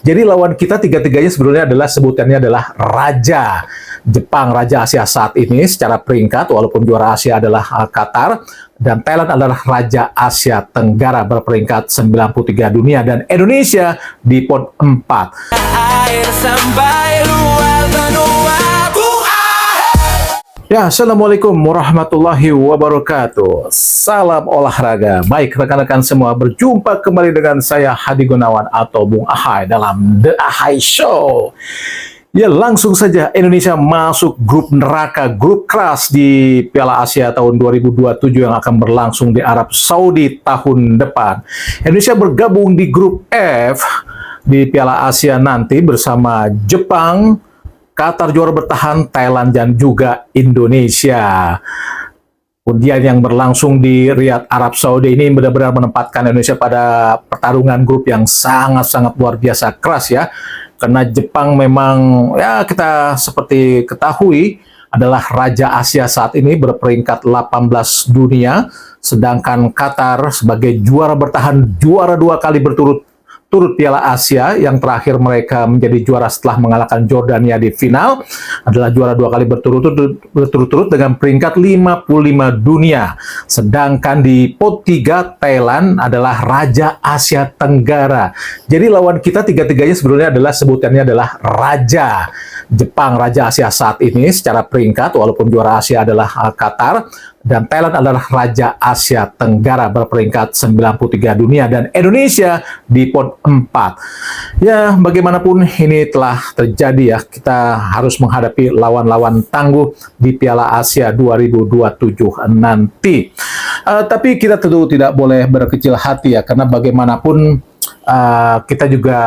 Jadi lawan kita tiga-tiganya sebenarnya adalah sebutannya adalah Raja Jepang, Raja Asia saat ini secara peringkat, walaupun juara Asia adalah Qatar, dan Thailand adalah Raja Asia Tenggara berperingkat 93 dunia, dan Indonesia di pot 4. Ya, Assalamualaikum warahmatullahi wabarakatuh. Salam olahraga. Baik, rekan-rekan semua, berjumpa kembali dengan saya Hadi Gunawan atau Bung Ahai dalam The Ahai Show. Ya, langsung saja Indonesia masuk grup neraka, grup keras di Piala Asia tahun 2027 yang akan berlangsung di Arab Saudi tahun depan. Indonesia bergabung di grup F di Piala Asia nanti bersama Jepang, Qatar juara bertahan, Thailand, dan juga Indonesia. Kemudian yang berlangsung di Riyadh, Arab Saudi ini benar-benar menempatkan Indonesia pada pertarungan grup yang sangat-sangat luar biasa keras ya. Karena Jepang memang, ya kita seperti ketahui, adalah Raja Asia saat ini berperingkat 18 dunia. Sedangkan Qatar sebagai juara bertahan, juara 2 kali berturut Piala Asia, yang terakhir mereka menjadi juara setelah mengalahkan Jordania di final, adalah juara 2 kali berturut-turut dengan peringkat 55 dunia. Sedangkan di pot 3 Thailand adalah Raja Asia Tenggara. Jadi lawan kita tiga-tiganya sebenarnya adalah sebutannya adalah Raja Jepang, Raja Asia saat ini secara peringkat, walaupun juara Asia adalah Qatar, dan Thailand adalah Raja Asia Tenggara berperingkat 93 dunia, dan Indonesia di pot 4. Ya, bagaimanapun ini telah terjadi ya, kita harus menghadapi lawan-lawan tangguh di Piala Asia 2027 nanti. Tapi kita tentu tidak boleh berkecil hati ya, karena bagaimanapun kita juga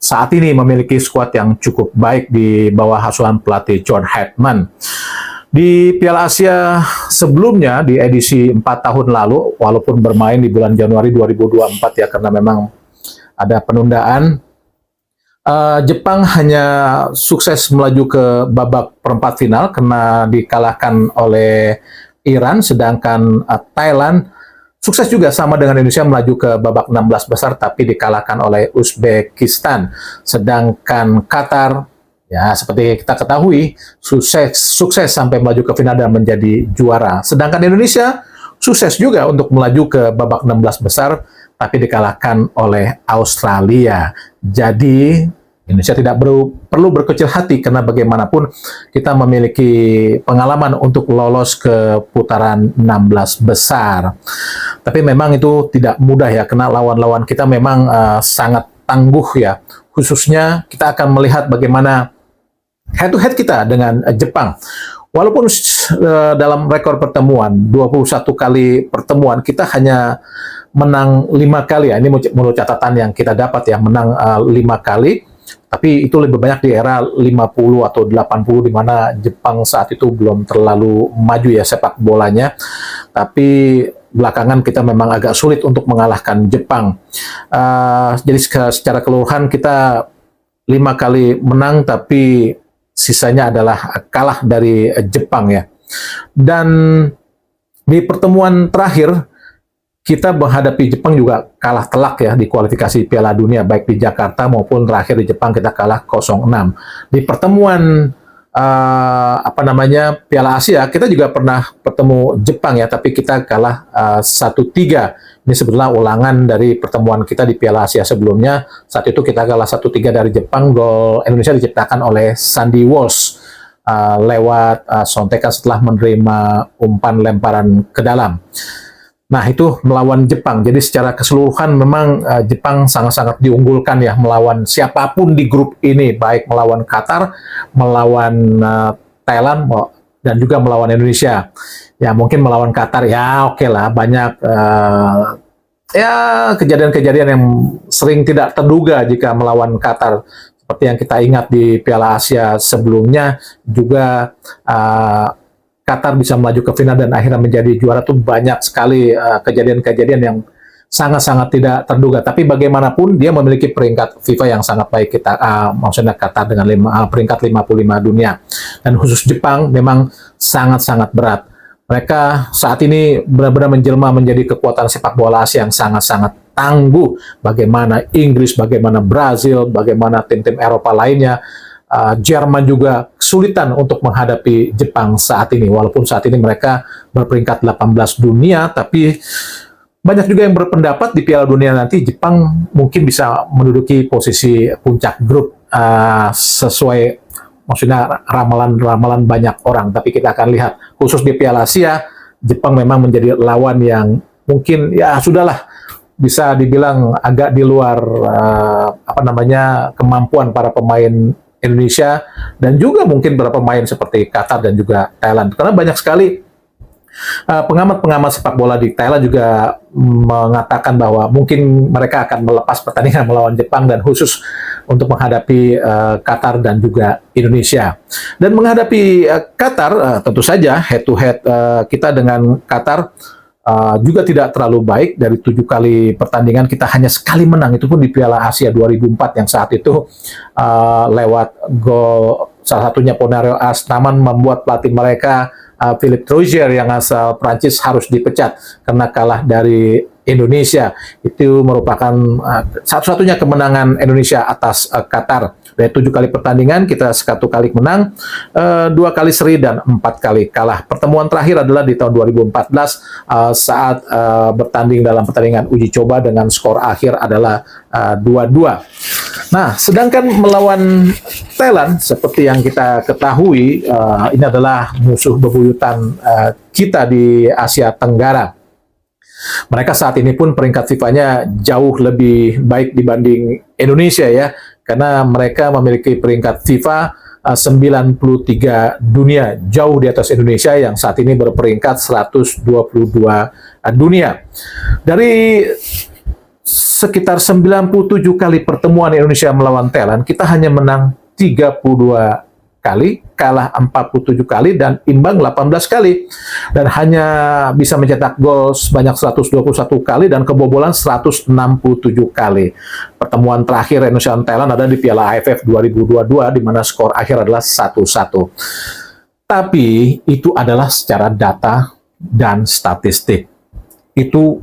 saat ini memiliki skuad yang cukup baik di bawah asuhan pelatih John Hetman. Di Piala Asia sebelumnya, di edisi 4 tahun lalu, walaupun bermain di bulan Januari 2024 ya, karena memang ada penundaan, Jepang hanya sukses melaju ke babak perempat final karena dikalahkan oleh Iran, sedangkan Thailand sukses juga sama dengan Indonesia melaju ke babak 16 besar tapi dikalahkan oleh Uzbekistan. Sedangkan Qatar, ya seperti kita ketahui, sukses sampai melaju ke final dan menjadi juara. Sedangkan Indonesia sukses juga untuk melaju ke babak 16 besar tapi dikalahkan oleh Australia. Jadi Indonesia tidak perlu berkecil hati karena bagaimanapun kita memiliki pengalaman untuk lolos ke putaran 16 besar. Tapi memang itu tidak mudah ya, karena lawan-lawan kita memang sangat tangguh ya. Khususnya kita akan melihat bagaimana head-to-head kita dengan Jepang. Walaupun dalam rekor pertemuan, 21 kali pertemuan, kita hanya menang 5 kali ya. Ini menurut catatan yang kita dapat ya, menang 5 kali. Tapi itu lebih banyak di era 50 atau 80, di mana Jepang saat itu belum terlalu maju ya sepak bolanya. Tapi belakangan kita memang agak sulit untuk mengalahkan Jepang. Jadi secara keseluruhan kita 5 kali menang, tapi sisanya adalah kalah dari Jepang ya. Dan di pertemuan terakhir kita menghadapi Jepang juga kalah telak ya di kualifikasi Piala Dunia, baik di Jakarta maupun terakhir di Jepang kita kalah 0-6. Di pertemuan Piala Asia kita juga pernah bertemu Jepang ya, tapi kita kalah 1-3. Ini sebetulnya ulangan dari pertemuan kita di Piala Asia sebelumnya. Saat itu kita kalah 1-3 dari Jepang. Gol Indonesia diciptakan oleh Sandy Walsh lewat sontekan setelah menerima umpan lemparan ke dalam. Nah, itu melawan Jepang. Jadi secara keseluruhan memang Jepang sangat-sangat diunggulkan ya melawan siapapun di grup ini, baik melawan Qatar, melawan Thailand, dan juga melawan Indonesia. Ya mungkin melawan Qatar ya oke lah, banyak ya kejadian-kejadian yang sering tidak terduga jika melawan Qatar. Seperti yang kita ingat di Piala Asia sebelumnya juga, Qatar bisa melaju ke final dan akhirnya menjadi juara, tuh banyak sekali kejadian-kejadian yang sangat-sangat tidak terduga. Tapi bagaimanapun dia memiliki peringkat FIFA yang sangat baik, kita maksudnya Qatar dengan peringkat 55 dunia. Dan khusus Jepang memang sangat-sangat berat. Mereka saat ini benar-benar menjelma menjadi kekuatan sepak bola Asia yang sangat-sangat tangguh. Bagaimana Inggris, bagaimana Brazil, bagaimana tim-tim Eropa lainnya. Jerman juga kesulitan untuk menghadapi Jepang saat ini. Walaupun saat ini mereka berperingkat 18 dunia, tapi banyak juga yang berpendapat di Piala Dunia nanti Jepang mungkin bisa menduduki posisi puncak grup sesuai maksudnya ramalan banyak orang. Tapi kita akan lihat khusus di Piala Asia, Jepang memang menjadi lawan yang mungkin ya sudahlah bisa dibilang agak di luar kemampuan para pemain Indonesia dan juga mungkin beberapa pemain seperti Qatar dan juga Thailand. Karena banyak sekali pengamat-pengamat sepak bola di Thailand juga mengatakan bahwa mungkin mereka akan melepas pertandingan melawan Jepang dan khusus untuk menghadapi Qatar dan juga Indonesia. Dan menghadapi Qatar, tentu saja head-to-head kita dengan Qatar juga tidak terlalu baik. Dari 7 kali pertandingan kita hanya sekali menang, itu pun di Piala Asia 2004 yang saat itu lewat gol salah satunya Ponario Astaman membuat pelatih mereka Philippe Trougier yang asal Prancis harus dipecat karena kalah dari Indonesia. Itu merupakan satu-satunya kemenangan Indonesia atas Qatar. Dari 7 kali pertandingan kita 1 kali menang, 2 kali seri dan 4 kali kalah. Pertemuan terakhir adalah di tahun 2014 saat bertanding dalam pertandingan uji coba dengan skor akhir adalah 2-2. Nah, sedangkan melawan Thailand seperti yang kita ketahui ini adalah musuh bebuyutan kita di Asia Tenggara. Mereka saat ini pun peringkat FIFA-nya jauh lebih baik dibanding Indonesia ya, karena mereka memiliki peringkat FIFA 93 dunia, jauh di atas Indonesia yang saat ini berperingkat 122 dunia. Dari sekitar 97 kali pertemuan Indonesia melawan Thailand, kita hanya menang 32 kali, kalah 47 kali, dan imbang 18 kali. Dan hanya bisa mencetak gol sebanyak 121 kali dan kebobolan 167 kali. Pertemuan terakhir Indonesia dan Thailand ada di Piala AFF 2022, di mana skor akhir adalah 1-1. Tapi itu adalah secara data dan statistik. Itu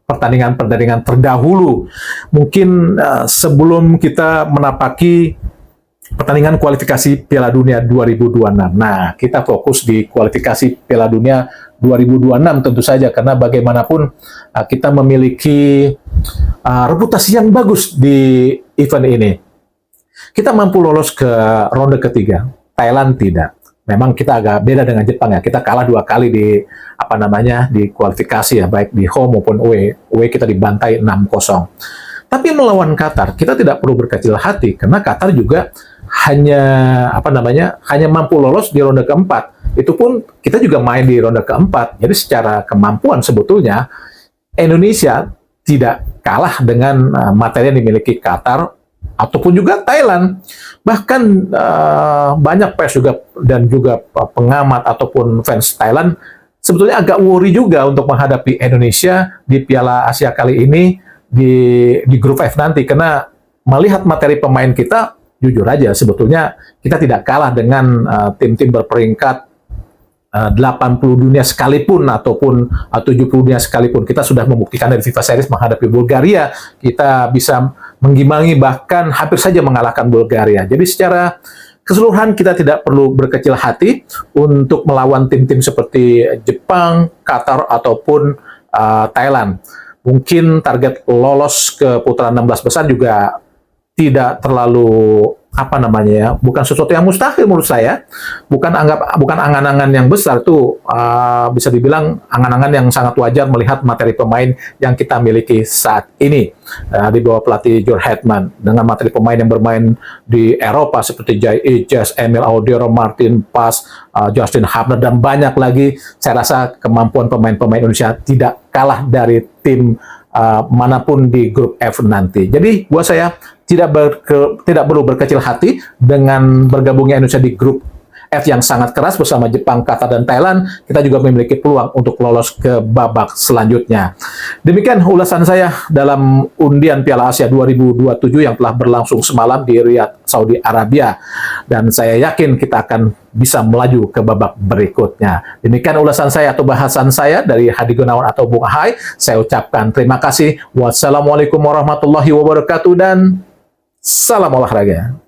pertandingan-pertandingan terdahulu. Mungkin sebelum kita menapaki pertandingan kualifikasi Piala Dunia 2026. Nah, kita fokus di kualifikasi Piala Dunia 2026 tentu saja, karena bagaimanapun kita memiliki reputasi yang bagus di event ini. Kita mampu lolos ke ronde ketiga, Thailand tidak. Memang kita agak beda dengan Jepang ya. Kita kalah 2 kali di di kualifikasi ya, baik di home maupun away. Away kita dibantai 6-0. Tapi melawan Qatar, kita tidak perlu berkecil hati karena Qatar juga hanya hanya mampu lolos di ronde keempat. Itu pun kita juga main di ronde keempat. Jadi secara kemampuan sebetulnya Indonesia tidak kalah dengan materi yang dimiliki Qatar ataupun juga Thailand. Bahkan banyak pers juga dan juga pengamat ataupun fans Thailand sebetulnya agak worry juga untuk menghadapi Indonesia di Piala Asia kali ini di grup F nanti, karena melihat materi pemain kita, jujur aja sebetulnya kita tidak kalah dengan tim-tim berperingkat 80 dunia sekalipun ataupun 70 dunia sekalipun. Kita sudah membuktikan dari FIFA Series menghadapi Bulgaria, kita bisa mengimbangi bahkan hampir saja mengalahkan Bulgaria. Jadi secara keseluruhan kita tidak perlu berkecil hati untuk melawan tim-tim seperti Jepang, Qatar ataupun Thailand. Mungkin target lolos ke putaran 16 besar juga tidak terlalu bukan sesuatu yang mustahil menurut saya. Bukan angan-angan yang besar, itu bisa dibilang angan-angan yang sangat wajar melihat materi pemain yang kita miliki saat ini di bawah pelatih George Hetman, dengan materi pemain yang bermain di Eropa seperti Jai Ijas, Emil Audiero, Martin Pas, Justin Hubner dan banyak lagi. Saya rasa kemampuan pemain-pemain Indonesia tidak kalah dari tim manapun di grup F nanti. Jadi buat saya tidak perlu berkecil hati dengan bergabungnya Indonesia di grup F yang sangat keras bersama Jepang, Qatar, dan Thailand. Kita juga memiliki peluang untuk lolos ke babak selanjutnya. Demikian ulasan saya dalam undian Piala Asia 2027 yang telah berlangsung semalam di Riyadh, Saudi Arabia. dan saya yakin kita akan bisa melaju ke babak berikutnya. Demikian ulasan saya atau bahasan saya dari Hadi Gunawan atau Bung Ahai. Saya ucapkan terima kasih. Wassalamualaikum warahmatullahi wabarakatuh dan salam olahraga.